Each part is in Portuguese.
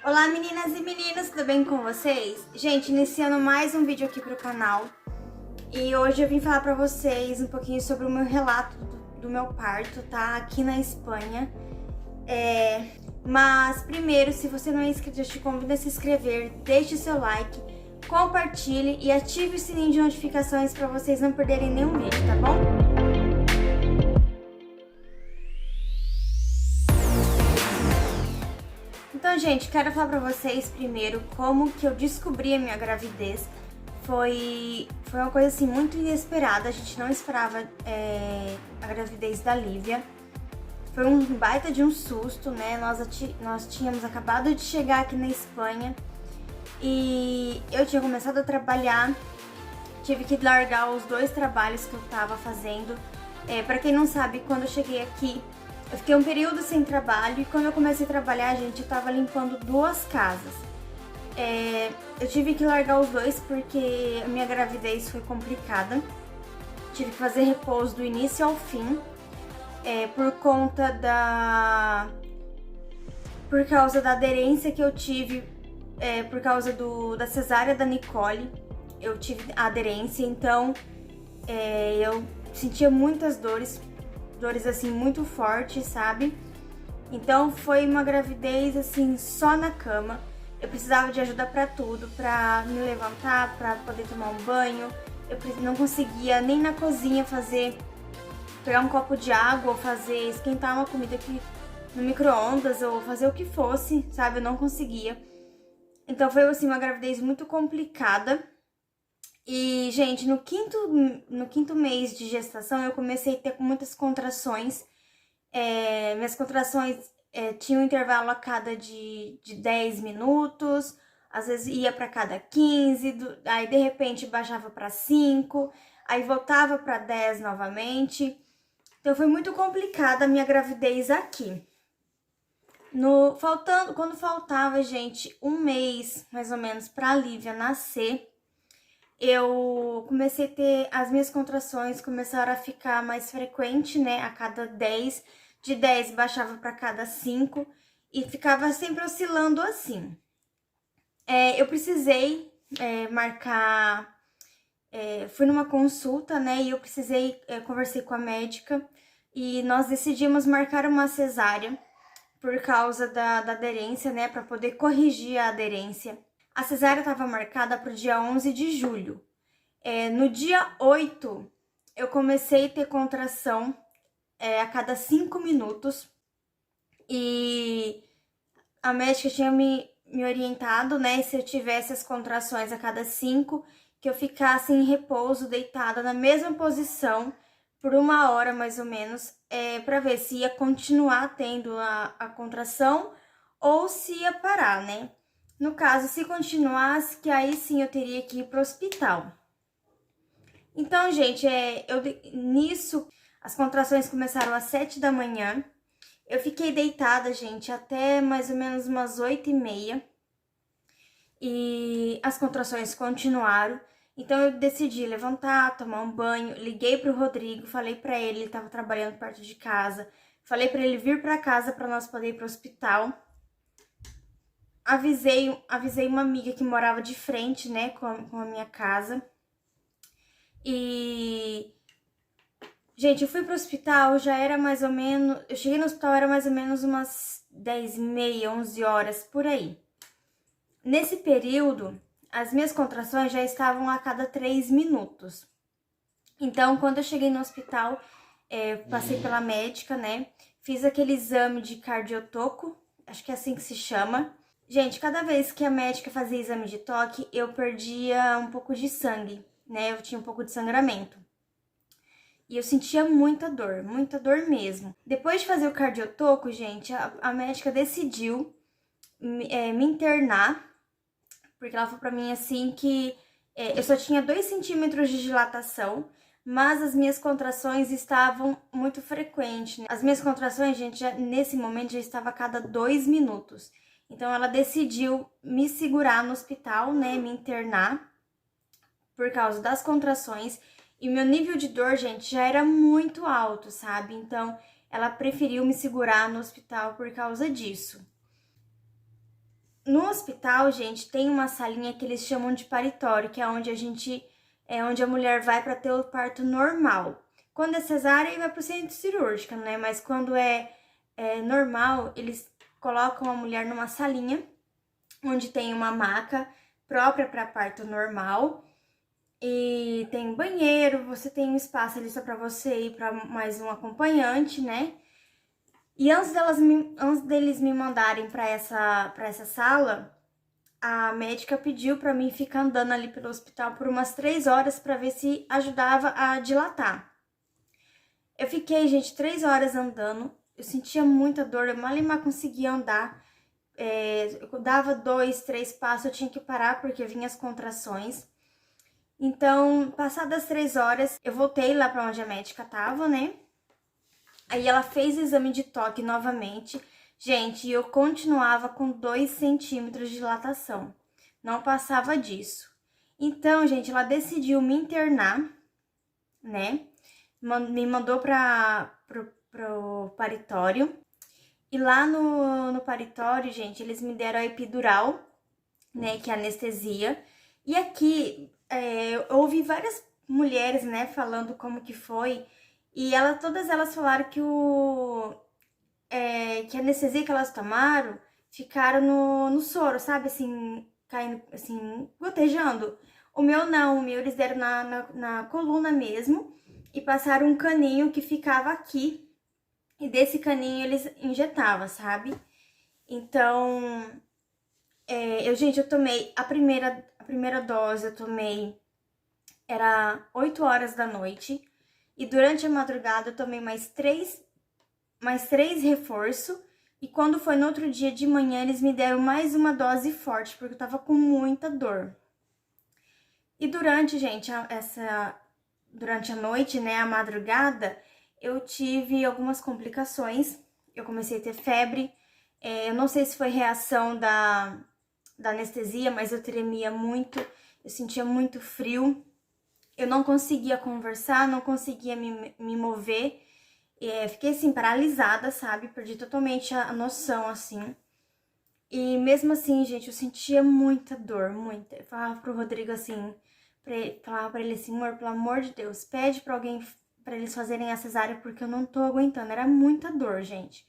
Olá meninas e meninos, tudo bem com vocês? Gente, iniciando mais um vídeo aqui pro canal. E hoje eu vim falar pra vocês um pouquinho sobre o meu relato do meu parto, tá? Aqui na Espanha. Mas primeiro, se você não é inscrito, eu te convido a se inscrever, deixe seu like, compartilhe e ative o sininho de notificações pra vocês não perderem nenhum vídeo, tá bom? Então, gente, quero falar pra vocês primeiro como que eu descobri a minha gravidez. Foi uma coisa assim muito inesperada, a gente não esperava a gravidez da Lívia. Foi um baita de um susto, né? Nós tínhamos acabado de chegar aqui na Espanha e eu tinha começado a trabalhar, tive que largar os 2 trabalhos que eu tava fazendo. Pra quem não sabe, quando eu cheguei aqui, eu fiquei um período sem trabalho e quando eu comecei a trabalhar, gente, eu tava limpando 2 casas. Eu tive que largar os 2 porque a minha gravidez foi complicada. Tive que fazer repouso do início ao fim, por causa da aderência que eu tive, por causa da cesárea da Nicole. Eu tive aderência, então eu sentia muitas dores assim muito fortes, sabe? Então foi uma gravidez assim só na cama. Eu precisava de ajuda pra tudo, pra me levantar, pra poder tomar um banho. Eu não conseguia nem na cozinha pegar um copo de água ou esquentar uma comida aqui no micro-ondas ou fazer o que fosse, sabe? Eu não conseguia. Então foi assim uma gravidez muito complicada. E, gente, no quinto mês de gestação eu comecei a ter muitas contrações. Minhas contrações tinham um intervalo a cada de 10 minutos, às vezes ia para cada 15, aí de repente baixava para 5, aí voltava para 10 novamente. Então foi muito complicada a minha gravidez aqui. Quando faltava, gente, um mês mais ou menos para a Lívia nascer, eu comecei a ter, as minhas contrações começaram a ficar mais frequente, né? A cada 10, de 10 baixava para cada 5 e ficava sempre oscilando assim. Eu precisei marcar, fui numa consulta, né? E eu conversei com a médica e nós decidimos marcar uma cesárea por causa da aderência, né? Para poder corrigir a aderência. A cesárea estava marcada para o dia 11 de julho. No dia 8, eu comecei a ter contração a cada 5 minutos. E a médica tinha me orientado, né, se eu tivesse as contrações a cada 5, que eu ficasse em repouso, deitada na mesma posição, por 1 hora mais ou menos, para ver se ia continuar tendo a contração ou se ia parar, né? No caso, se continuasse, que aí sim eu teria que ir pro hospital. Então, gente, nisso, as contrações começaram às 7 da manhã. Eu fiquei deitada, gente, até mais ou menos umas 8h30. E as contrações continuaram. Então, eu decidi levantar, tomar um banho. Liguei pro Rodrigo, falei pra ele tava trabalhando perto de casa. Falei pra ele vir pra casa pra nós poder ir pro hospital. Avisei uma amiga que morava de frente, né, com a minha casa. E, gente, eu fui pro hospital, já era mais ou menos... Eu cheguei no hospital, era mais ou menos umas 10h30, 11 horas, por aí. Nesse período, as minhas contrações já estavam a cada 3 minutos. Então, quando eu cheguei no hospital, passei pela médica, né? Fiz aquele exame de cardiotoco, acho que é assim que se chama. Gente, cada vez que a médica fazia exame de toque, eu perdia um pouco de sangue, né? Eu tinha um pouco de sangramento. E eu sentia muita dor mesmo. Depois de fazer o cardiotoco, gente, a médica decidiu me internar, porque ela falou pra mim assim que eu só tinha 2 centímetros de dilatação, mas as minhas contrações estavam muito frequentes, né? As minhas contrações, gente, nesse momento já estava a cada 2 minutos. Então, ela decidiu me segurar no hospital, né, me internar por causa das contrações. E meu nível de dor, gente, já era muito alto, sabe? Então, ela preferiu me segurar no hospital por causa disso. no hospital, gente, tem uma salinha que eles chamam de paritório, que é onde onde a mulher vai para ter o parto normal. Quando é cesárea, vai para o centro cirúrgico, né? Mas quando é normal, eles colocam a mulher numa salinha, onde tem uma maca própria para parto normal. E tem um banheiro, você tem um espaço ali só para você ir para mais um acompanhante, né? E antes deles me mandarem para essa sala, a médica pediu para mim ficar andando ali pelo hospital por umas 3 horas para ver se ajudava a dilatar. Eu fiquei, gente, 3 horas andando, eu sentia muita dor, eu mal conseguia andar. Eu dava 2, 3 passos, eu tinha que parar porque vinha as contrações. Então, passadas 3 horas, eu voltei lá para onde a médica tava, né? Aí ela fez o exame de toque novamente. Gente, eu continuava com 2 centímetros de dilatação. Não passava disso. Então, gente, ela decidiu me internar, né? Me mandou pro paritório. E lá no paritório, gente, eles me deram a epidural, né? Que é anestesia. E aqui, eu ouvi várias mulheres, né? Falando como que foi. E todas elas falaram que que a anestesia que elas tomaram ficaram no soro, sabe? Assim, caindo, assim, gotejando. O meu não, o meu eles deram na coluna mesmo e passaram um caninho que ficava aqui. E desse caninho eles injetavam, sabe? Então, gente, eu tomei a primeira dose, eu tomei, era 8 horas da noite. E durante a madrugada eu tomei mais três reforços. E quando foi no outro dia de manhã, eles me deram mais uma dose forte, porque eu tava com muita dor. E durante, gente, durante a noite, né, a madrugada, eu tive algumas complicações. Eu comecei a ter febre. Eu não sei se foi reação da anestesia, mas eu tremia muito, eu sentia muito frio. Eu não conseguia conversar, não conseguia me mover. Fiquei assim, paralisada, sabe? Perdi totalmente a noção, assim. E mesmo assim, gente, eu sentia muita dor, muita. Eu falava pro Rodrigo assim, falava pra ele assim, amor, pelo amor de Deus, pede pra alguém, pra eles fazerem a cesárea, porque eu não tô aguentando. Era muita dor, gente.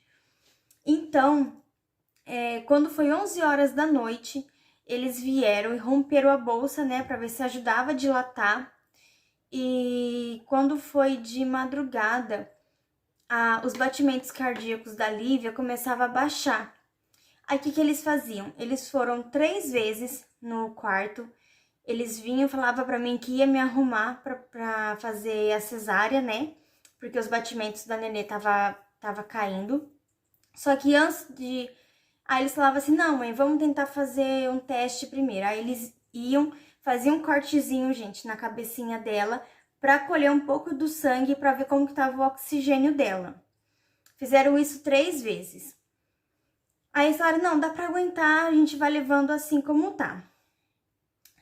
Então, quando foi 11 horas da noite, eles vieram e romperam a bolsa, né, pra ver se ajudava a dilatar. E quando foi de madrugada, os batimentos cardíacos da Lívia começavam a baixar. Aí, o que eles faziam? Eles foram 3 vezes no quarto, eles vinham e falavam pra mim que ia me arrumar pra fazer a cesárea, né? Porque os batimentos da nenê tava caindo. Só que antes de... Aí eles falavam assim, não, mãe, vamos tentar fazer um teste primeiro. Aí eles faziam um cortezinho, gente, na cabecinha dela, pra colher um pouco do sangue pra ver como que tava o oxigênio dela. Fizeram isso 3 vezes. Aí eles falaram, não, dá pra aguentar, a gente vai levando assim como tá.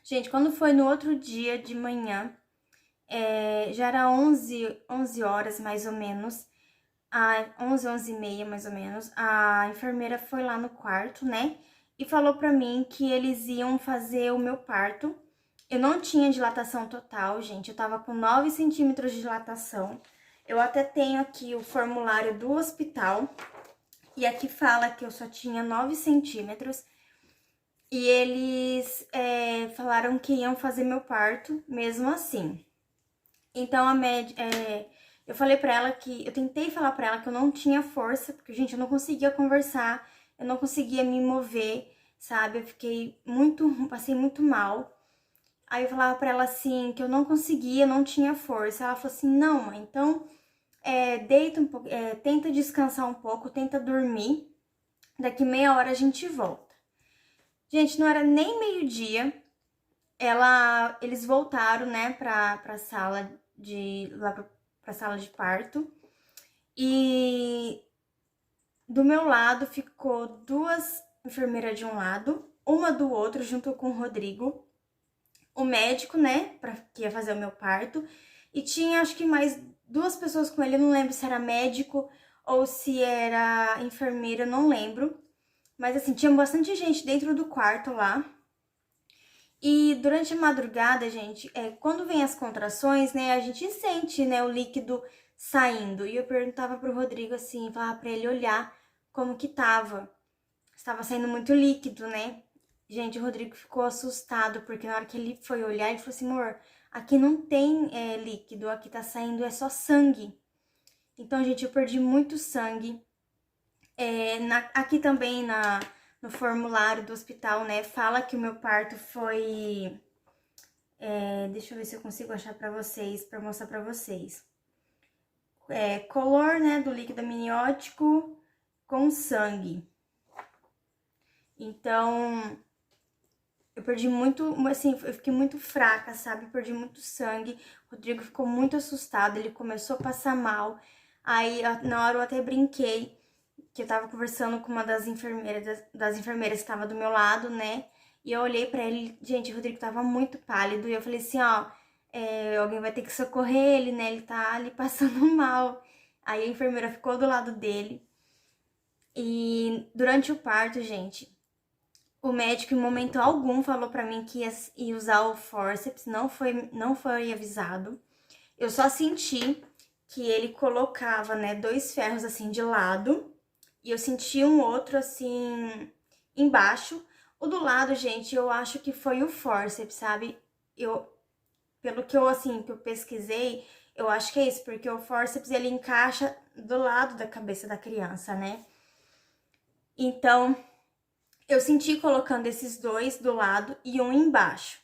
Gente, quando foi no outro dia de manhã, já era 11 horas mais ou menos, 11 e meia mais ou menos, a enfermeira foi lá no quarto, né? E falou pra mim que eles iam fazer o meu parto. Eu não tinha dilatação total, gente, eu tava com 9 centímetros de dilatação. Eu até tenho aqui o formulário do hospital, e aqui fala que eu só tinha 9 centímetros. E eles falaram que iam fazer meu parto mesmo assim. Então, eu falei pra ela que... Eu tentei falar pra ela que eu não tinha força, porque, gente, eu não conseguia conversar, eu não conseguia me mover, sabe? Eu fiquei passei muito mal. Aí eu falava pra ela assim, que eu não conseguia, não tinha força. Ela falou assim, não, mãe, então deita um pouco, tenta descansar um pouco, tenta dormir. Daqui meia hora a gente volta. Gente, não era nem meio-dia, eles voltaram, né, pra sala pra sala de parto. E do meu lado ficou 2 enfermeiras de um lado, uma do outro, junto com o Rodrigo, o médico, né, que ia fazer o meu parto. E tinha, acho que mais 2 pessoas com ele, eu não lembro se era médico ou se era enfermeira, eu não lembro. Mas assim, tinha bastante gente dentro do quarto lá. E durante a madrugada, gente, quando vem as contrações, né, a gente sente, né, o líquido saindo. E eu perguntava pro Rodrigo assim, falava pra ele olhar como que tava. Estava saindo muito líquido, né? Gente, o Rodrigo ficou assustado, porque na hora que ele foi olhar, ele falou assim, amor, aqui não tem líquido, aqui tá saindo é só sangue. Então, gente, eu perdi muito sangue. Aqui também no formulário do hospital, né, fala que o meu parto foi... deixa eu ver se eu consigo achar pra vocês, pra mostrar pra vocês. Color, né, do líquido amniótico com sangue. Então, eu perdi muito, assim, eu fiquei muito fraca, sabe? Perdi muito sangue. O Rodrigo ficou muito assustado, ele começou a passar mal. Aí, na hora eu até brinquei, que eu tava conversando com uma das enfermeiras, das enfermeiras que tava do meu lado, né? E eu olhei pra ele, gente, o Rodrigo tava muito pálido. E eu falei assim, ó, alguém vai ter que socorrer ele, né? Ele tá ali passando mal. Aí a enfermeira ficou do lado dele. E durante o parto, gente, o médico, em momento algum, falou pra mim que ia usar o fórceps, não foi avisado. Eu só senti que ele colocava, né, 2 ferros assim de lado, e eu senti um outro assim embaixo. O do lado, gente, eu acho que foi o fórceps, sabe? Pelo que que eu pesquisei, eu acho que é isso, porque o fórceps ele encaixa do lado da cabeça da criança, né? Então, eu senti colocando esses 2 do lado e um embaixo.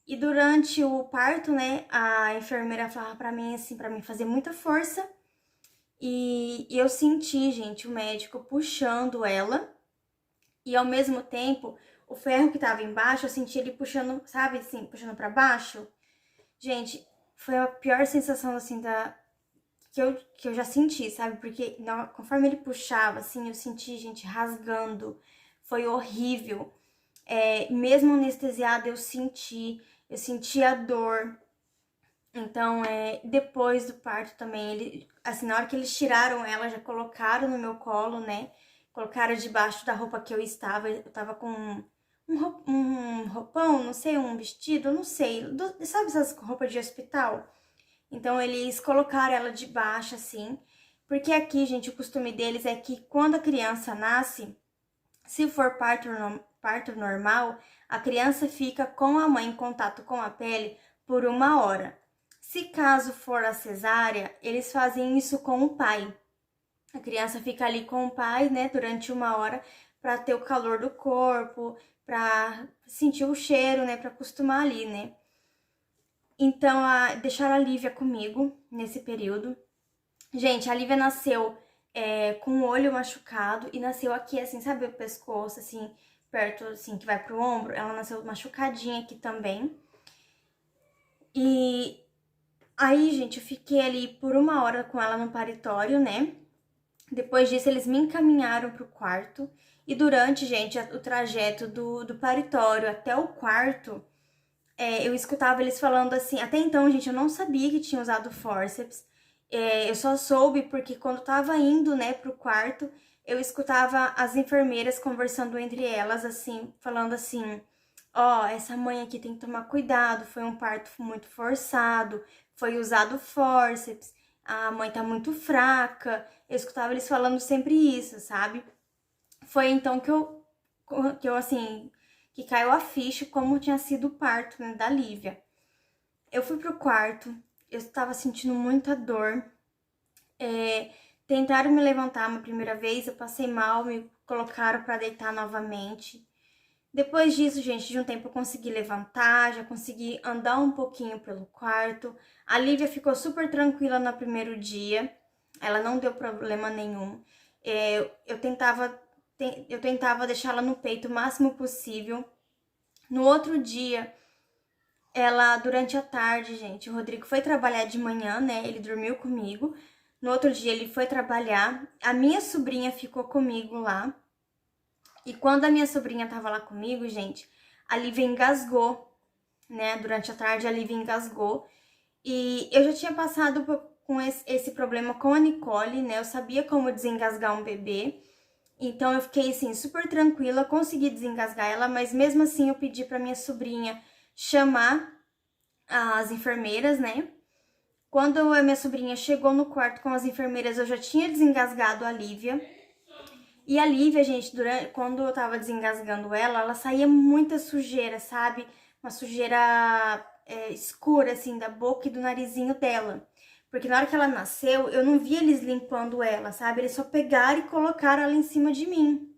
E durante o parto, né, a enfermeira falava pra mim, assim, pra mim fazer muita força. E eu senti, gente, o médico puxando ela. E ao mesmo tempo, o ferro que tava embaixo, eu senti ele puxando, sabe, assim, puxando pra baixo. Gente, foi a pior sensação, assim, que eu já senti, sabe? Porque conforme ele puxava, assim, eu senti, gente, rasgando. Foi horrível. Mesmo anestesiada, eu senti a dor. Então, depois do parto também, assim, na hora que eles tiraram ela, já colocaram no meu colo, né? Colocaram debaixo da roupa que eu tava com um roupão, não sei, um vestido, não sei, sabe essas roupas de hospital? Então, eles colocaram ela debaixo, assim, porque aqui, gente, o costume deles é que quando a criança nasce, se for parto normal, a criança fica com a mãe em contato com a pele por 1 hora. Se caso for a cesárea, eles fazem isso com o pai. A criança fica ali com o pai, né, durante 1 hora, para ter o calor do corpo, para sentir o cheiro, né, para acostumar ali, né. Então, deixaram a Lívia comigo nesse período. Gente, a Lívia nasceu com o olho machucado e nasceu aqui, assim, sabe o pescoço, assim, perto, assim, que vai pro ombro? Ela nasceu machucadinha aqui também. E aí, gente, eu fiquei ali por 1 hora com ela no paritório, né? Depois disso, eles me encaminharam pro quarto. E durante, gente, o trajeto do paritório até o quarto, eu escutava eles falando assim. Até então, gente, eu não sabia que tinha usado forceps. Eu só soube porque quando tava indo, né, pro quarto, eu escutava as enfermeiras conversando entre elas, assim, falando assim: ó, essa mãe aqui tem que tomar cuidado, foi um parto muito forçado, foi usado fórceps, a mãe tá muito fraca. Eu escutava eles falando sempre isso, sabe? Foi então que eu assim, que caiu a ficha como tinha sido o parto, né, da Lívia. Eu fui pro quarto, eu estava sentindo muita dor. Tentaram me levantar uma primeira vez, eu passei mal, me colocaram para deitar novamente. Depois disso, gente, de um tempo eu consegui levantar, já consegui andar um pouquinho pelo quarto. A Lívia ficou super tranquila no primeiro dia, ela não deu problema nenhum. Eu tentava deixá-la no peito o máximo possível. No outro dia, durante a tarde, gente, o Rodrigo foi trabalhar de manhã, né? Ele dormiu comigo. No outro dia, ele foi trabalhar. A minha sobrinha ficou comigo lá. E quando a minha sobrinha tava lá comigo, gente, a Lívia engasgou, né? Durante a tarde, a Lívia engasgou. E eu já tinha passado com esse problema com a Nicole, né? Eu sabia como desengasgar um bebê. Então eu fiquei assim super tranquila, consegui desengasgar ela, mas mesmo assim eu pedi para minha sobrinha chamar as enfermeiras, né? Quando a minha sobrinha chegou no quarto com as enfermeiras, eu já tinha desengasgado a Lívia. E a Lívia, gente, quando eu tava desengasgando ela saía muita sujeira, sabe? Uma sujeira escura, assim, da boca e do narizinho dela. Porque na hora que ela nasceu, eu não vi eles limpando ela, sabe? Eles só pegaram e colocaram ela em cima de mim.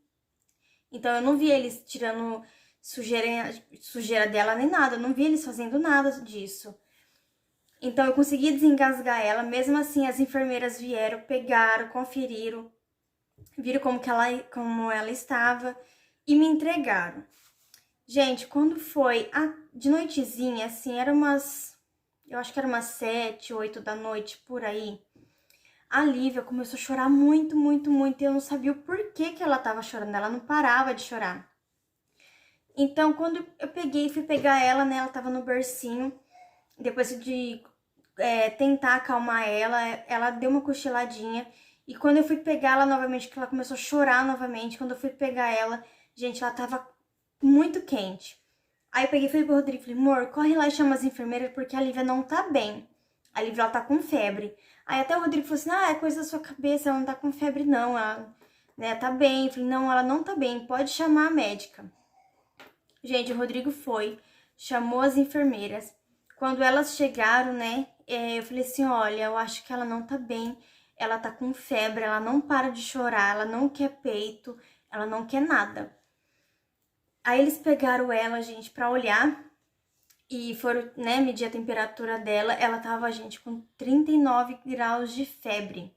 Então eu não vi eles tirando sujeira dela nem nada. Eu não vi eles fazendo nada disso. Então eu consegui desengasgar ela. Mesmo assim, as enfermeiras vieram, pegaram, conferiram, viram como ela estava e me entregaram. Gente, quando foi de noitezinha, assim, eu acho que era umas 7, 8 da noite, por aí. A Lívia começou a chorar muito, muito, muito, e eu não sabia o porquê que ela tava chorando, ela não parava de chorar. Então, quando eu fui pegar ela, né, ela tava no bercinho, depois de tentar acalmar ela deu uma cochiladinha, e quando eu fui pegar ela novamente, que ela começou a chorar novamente, quando eu fui pegar ela, gente, ela tava muito quente. Aí eu peguei e falei pro Rodrigo, falei, amor, corre lá e chama as enfermeiras porque a Lívia não tá bem. A Lívia, ela tá com febre. Aí até o Rodrigo falou assim, é coisa da sua cabeça, ela não tá com febre não, ela, né, tá bem. Eu falei, não, ela não tá bem, pode chamar a médica. Gente, o Rodrigo foi, chamou as enfermeiras. Quando elas chegaram, né, eu falei assim, olha, eu acho que ela não tá bem, ela tá com febre, ela não para de chorar, ela não quer peito, ela não quer nada. Aí eles pegaram ela, gente, pra olhar e foram, né, medir a temperatura dela. Ela tava, gente, com 39 graus de febre.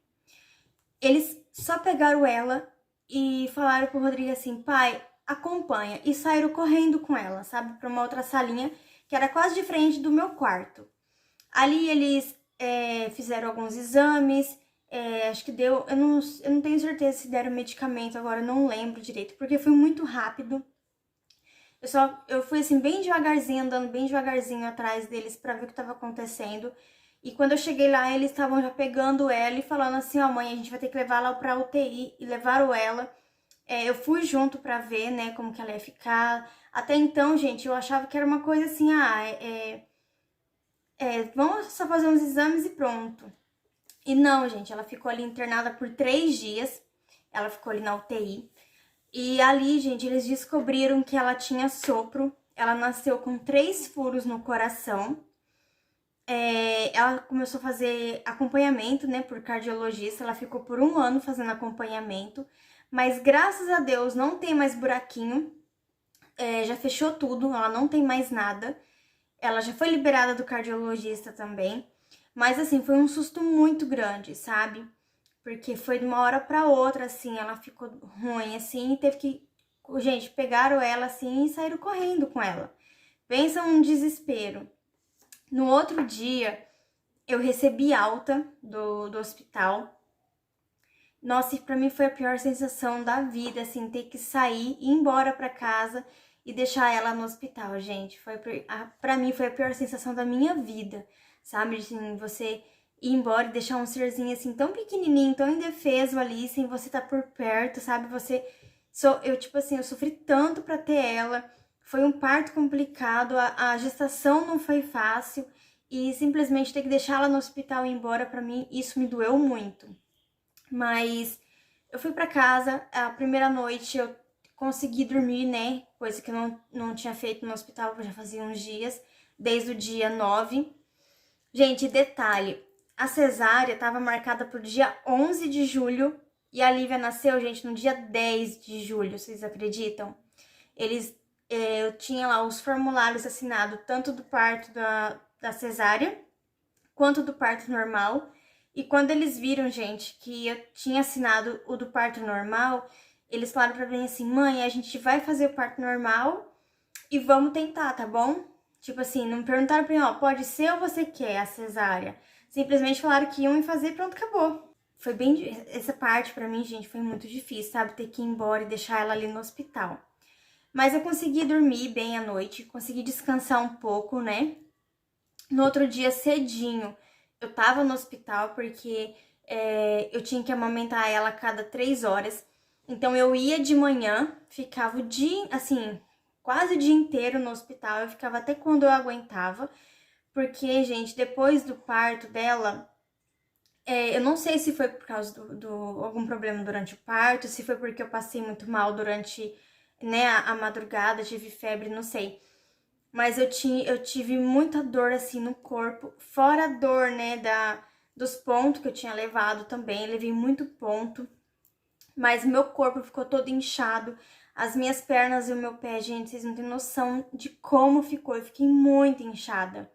Eles só pegaram ela e falaram pro Rodrigo assim, pai, acompanha. E saíram correndo com ela, sabe, pra uma outra salinha que era quase de frente do meu quarto. Ali eles fizeram alguns exames, acho que deu, eu não tenho certeza se deram medicamento agora, eu não lembro direito, porque foi muito rápido. Eu fui assim, bem devagarzinho, andando bem devagarzinho atrás deles pra ver o que tava acontecendo. E quando eu cheguei lá, eles estavam já pegando ela e falando assim, ó, mãe, a gente vai ter que levar ela pra UTI. E levaram ela. Eu fui junto pra ver, né, como que ela ia ficar. Até então, gente, eu achava que era uma coisa assim, vamos só fazer uns exames e pronto. E não, gente, ela ficou ali internada por 3 dias. Ela ficou ali na UTI. E ali, gente, eles descobriram que ela tinha sopro. Ela nasceu com 3 furos no coração. Ela começou a fazer acompanhamento, né, por cardiologista. Ela ficou por 1 ano fazendo acompanhamento. Mas graças a Deus não tem mais buraquinho. Já fechou tudo, ela não tem mais nada. Ela já foi liberada do cardiologista também. Mas assim, foi um susto muito grande, sabe? Porque foi de uma hora pra outra, assim, ela ficou ruim, assim, e teve que... Gente, pegaram ela, assim, e saíram correndo com ela. Pensa um desespero. No outro dia, eu recebi alta do hospital. Nossa, e pra mim foi a pior sensação da vida, assim, ter que sair, ir embora pra casa e deixar ela no hospital, gente. Pra mim foi a pior sensação da minha vida, sabe? Assim, você ir embora e deixar um serzinho assim tão pequenininho, tão indefeso ali, sem você estar por perto, sabe? Eu, tipo assim, eu sofri tanto pra ter ela. Foi um parto complicado, a gestação não foi fácil e simplesmente ter que deixar ela no hospital e ir embora, pra mim, isso me doeu muito. Mas eu fui pra casa, a primeira noite eu consegui dormir, né? Coisa que eu não tinha feito no hospital, já fazia uns dias, desde o dia 9. Gente, detalhe, a cesárea estava marcada pro dia 11 de julho e a Lívia nasceu, gente, no dia 10 de julho, vocês acreditam? Eu tinha lá os formulários assinados, tanto do parto da cesárea, quanto do parto normal. E quando eles viram, gente, que eu tinha assinado o do parto normal, eles falaram pra mim assim, mãe, a gente vai fazer o parto normal e vamos tentar, tá bom? Tipo assim, não perguntaram pra mim, ó, pode ser ou você quer a cesárea? Simplesmente falaram que iam me fazer e pronto, acabou. Foi bem... Essa parte pra mim, gente, foi muito difícil, sabe? Ter que ir embora e deixar ela ali no hospital. Mas eu consegui dormir bem à noite, consegui descansar um pouco, né? No outro dia, cedinho, eu tava no hospital porque eu tinha que amamentar ela a cada 3 horas. Então eu ia de manhã, ficava o dia, assim, quase o dia inteiro no hospital, eu ficava até quando eu aguentava, porque, gente, depois do parto dela, eu não sei se foi por causa do algum problema durante o parto, se foi porque eu passei muito mal durante, né, a madrugada, tive febre, não sei. Mas eu tive muita dor, assim, no corpo, fora a dor, né, dos pontos que eu tinha levado também, levei muito ponto, mas meu corpo ficou todo inchado, as minhas pernas e o meu pé, gente, vocês não têm noção de como ficou, eu fiquei muito inchada.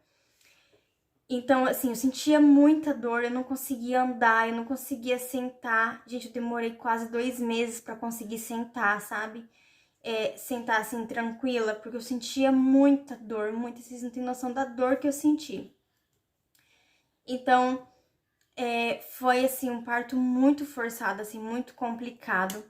Então, assim, eu sentia muita dor, eu não conseguia andar, eu não conseguia sentar. Gente, eu demorei quase 2 meses pra conseguir sentar, sabe? Sentar assim, tranquila, porque eu sentia muita dor, muita, vocês não têm noção da dor que eu senti. Então, foi, assim, um parto muito forçado, assim, muito complicado.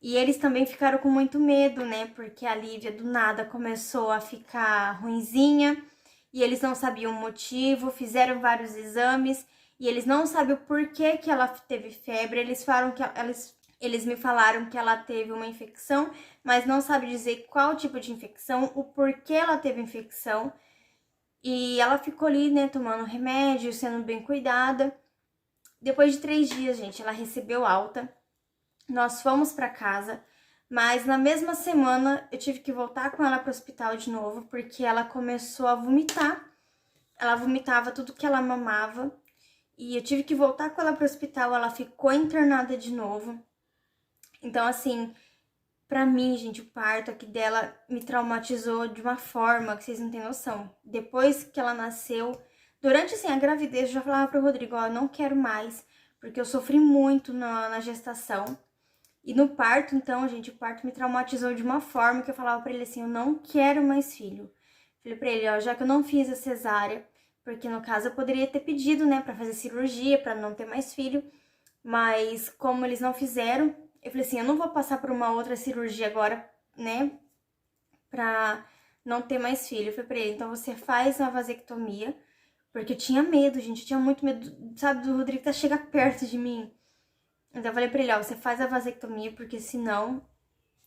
E eles também ficaram com muito medo, né? Porque a Lívia, do nada, começou a ficar ruinzinha e eles não sabiam o motivo, fizeram vários exames e eles não sabem o porquê que ela teve febre. Eles me falaram que ela teve uma infecção, mas não sabe dizer qual tipo de infecção, o porquê ela teve infecção. E ela ficou ali, né, tomando remédio, sendo bem cuidada. Depois de 3 dias, gente, ela recebeu alta. Nós fomos para casa, mas na mesma semana eu tive que voltar com ela para o hospital de novo, porque ela começou a vomitar. Ela vomitava tudo que ela mamava. E eu tive que voltar com ela para o hospital, ela ficou internada de novo. Então, assim, pra mim, gente, o parto aqui dela me traumatizou de uma forma que vocês não têm noção. Depois que ela nasceu, durante, assim, a gravidez, eu já falava pro Rodrigo, ó, eu não quero mais, porque eu sofri muito na gestação. E no parto, então, gente, o parto me traumatizou de uma forma que eu falava pra ele assim, eu não quero mais filho. Falei pra ele, ó, já que eu não fiz a cesárea, porque no caso eu poderia ter pedido, né, pra fazer cirurgia, pra não ter mais filho, mas como eles não fizeram, eu falei assim, eu não vou passar por uma outra cirurgia agora, né, pra não ter mais filho. Eu falei pra ele, então você faz uma vasectomia, porque eu tinha medo, gente, eu tinha muito medo, sabe, do Rodrigo tá chegar perto de mim. Então eu falei pra ele, ó, você faz a vasectomia, porque senão,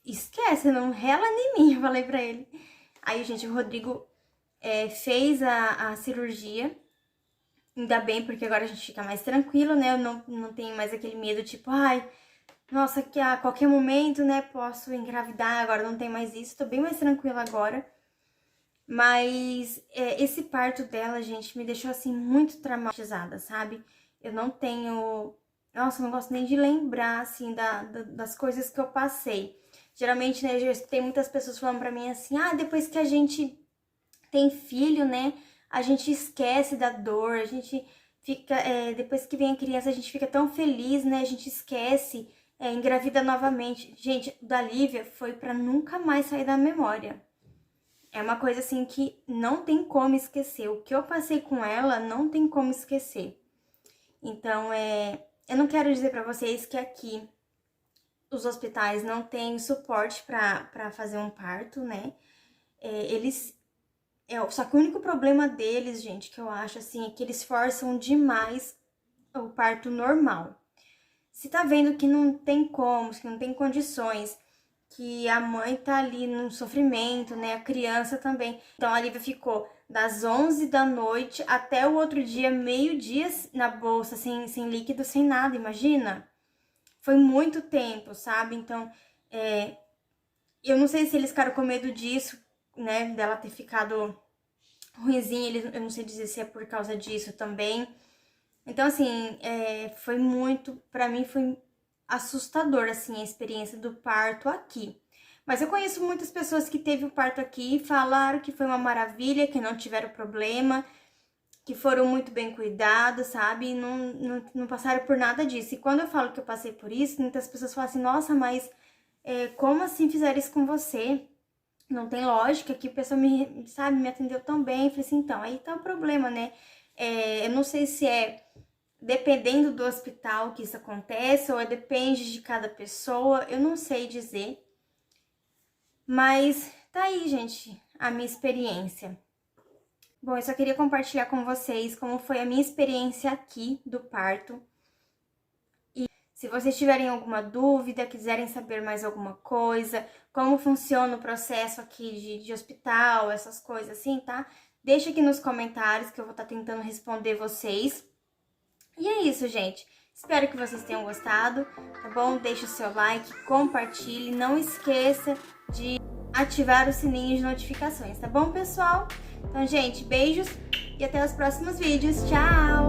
esquece, não rela em mim, eu falei pra ele. Aí, gente, o Rodrigo fez a cirurgia, ainda bem, porque agora a gente fica mais tranquilo, né? Eu não tenho mais aquele medo, tipo, ai, nossa, que a qualquer momento, né, posso engravidar, agora não tem mais isso, tô bem mais tranquila agora. Mas esse parto dela, gente, me deixou, assim, muito traumatizada, sabe? Eu não tenho... Nossa, eu não gosto nem de lembrar, assim, das coisas que eu passei. Geralmente, né, eu já escutei muitas pessoas falando pra mim assim, ah, depois que a gente tem filho, né, a gente esquece da dor, a gente fica... depois que vem a criança, a gente fica tão feliz, né, a gente esquece, engravida novamente. Gente, da Lívia foi pra nunca mais sair da memória. É uma coisa assim que não tem como esquecer. O que eu passei com ela não tem como esquecer. Então, eu não quero dizer pra vocês que aqui os hospitais não têm suporte pra fazer um parto, né? Só que o único problema deles, gente, que eu acho assim, é que eles forçam demais o parto normal. Se tá vendo que não tem como, que não tem condições, que a mãe tá ali no sofrimento, né? A criança também. Então a Lívia ficou das 11 da noite até o outro dia, meio-dia, na bolsa, sem líquido, sem nada, imagina? Foi muito tempo, sabe? Então, eu não sei se eles ficaram com medo disso, né? Dela ter ficado ruinzinha, eu não sei dizer se é por causa disso também. Então, assim, foi muito, pra mim foi assustador, assim, a experiência do parto aqui. Mas eu conheço muitas pessoas que teve o parto aqui e falaram que foi uma maravilha, que não tiveram problema, que foram muito bem cuidados, sabe? E não passaram por nada disso. E quando eu falo que eu passei por isso, muitas pessoas falam assim, nossa, mas como assim fizeram isso com você? Não tem lógica, que a pessoa me atendeu tão bem. Eu falei assim, então, aí tá o problema, né? Eu não sei se dependendo do hospital que isso acontece, ou depende de cada pessoa, eu não sei dizer. Mas tá aí, gente, a minha experiência. Bom, eu só queria compartilhar com vocês como foi a minha experiência aqui do parto. Se vocês tiverem alguma dúvida, quiserem saber mais alguma coisa, como funciona o processo aqui de hospital, essas coisas assim, tá? Deixa aqui nos comentários que eu vou estar tentando responder vocês. E é isso, gente. Espero que vocês tenham gostado, tá bom? Deixa o seu like, compartilhe, não esqueça de ativar o sininho de notificações, tá bom, pessoal? Então, gente, beijos e até os próximos vídeos. Tchau!